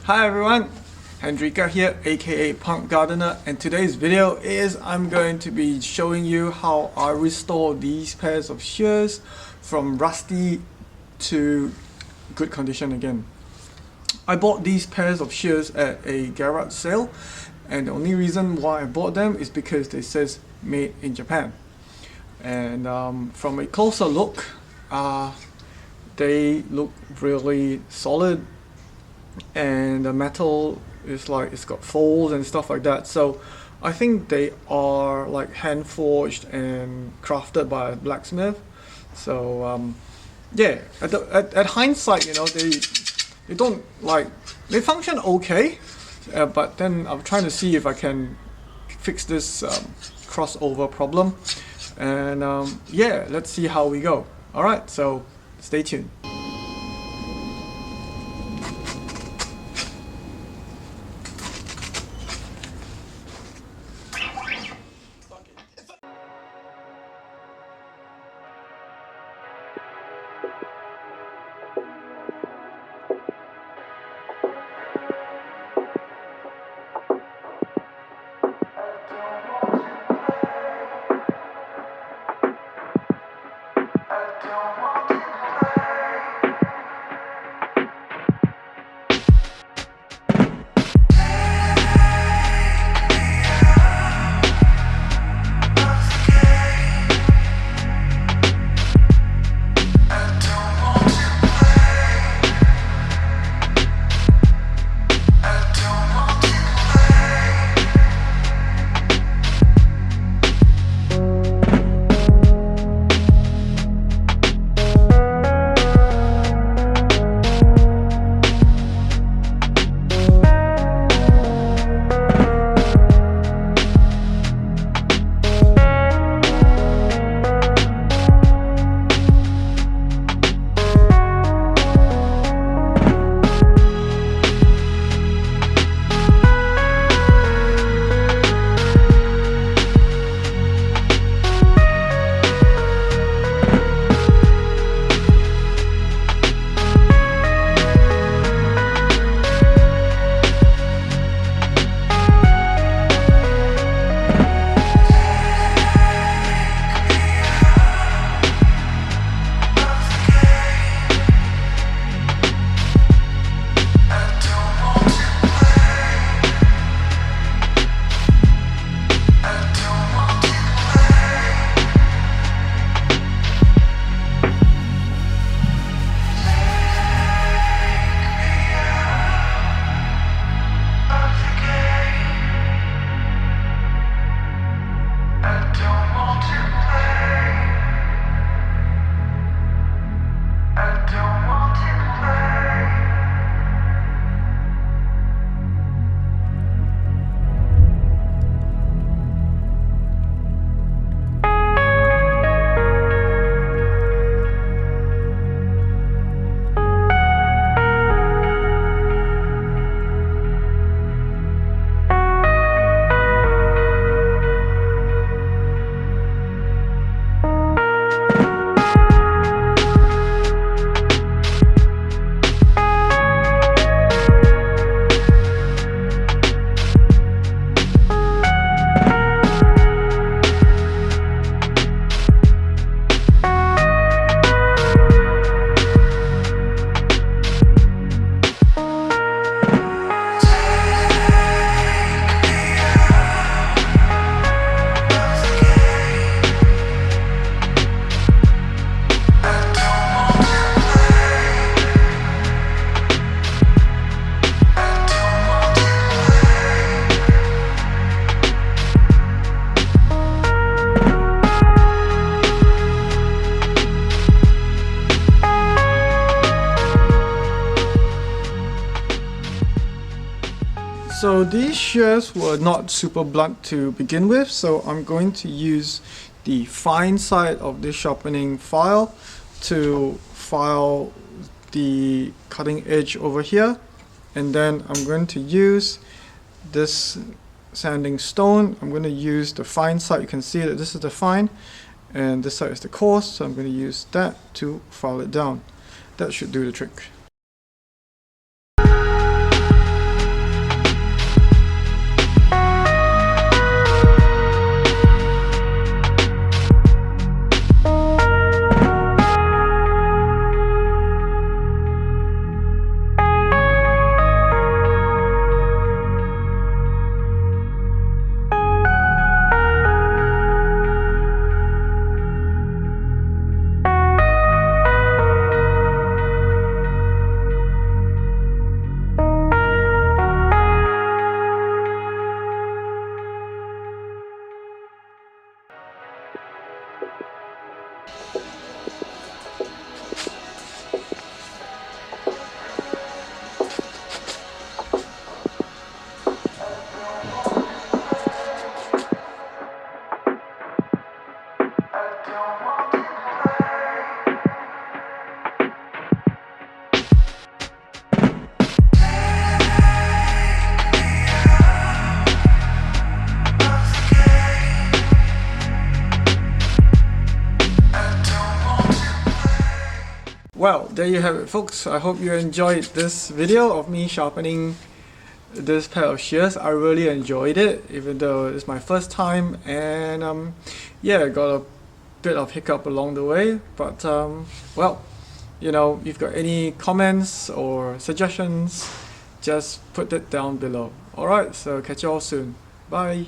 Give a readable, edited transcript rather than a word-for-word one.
Hi everyone, Hendrika here, aka Punk Gardener, and today's video is I'm going to be showing you how I restore these pairs of shears from rusty to good condition again. I bought these pairs of shears at a garage sale, and the only reason why I bought them is because they says made in Japan. And from a closer look, they look really solid, and the metal is like it's got folds and stuff like that, so I think they are like hand forged and crafted by a blacksmith. So yeah, at hindsight, you know, they don't like, they function okay, but then I'm trying to see if I can fix this crossover problem, and yeah, let's see how we go. Alright, so stay tuned. So these shears were not super blunt to begin with, so I'm going to use the fine side of this sharpening file to file the cutting edge over here, and then I'm going to use this sanding stone. I'm going to use the fine side. You can see that this is the fine and this side is the coarse, so I'm going to use that to file it down. That should do the trick. well, there you have it, folks. I hope you enjoyed this video of me sharpening this pair of shears. I really enjoyed it, even though it's my first time, and yeah, I got a bit of hiccup along the way, but well, you know, if you've got any comments or suggestions, just put it down below. Alright, so catch you all soon. Bye.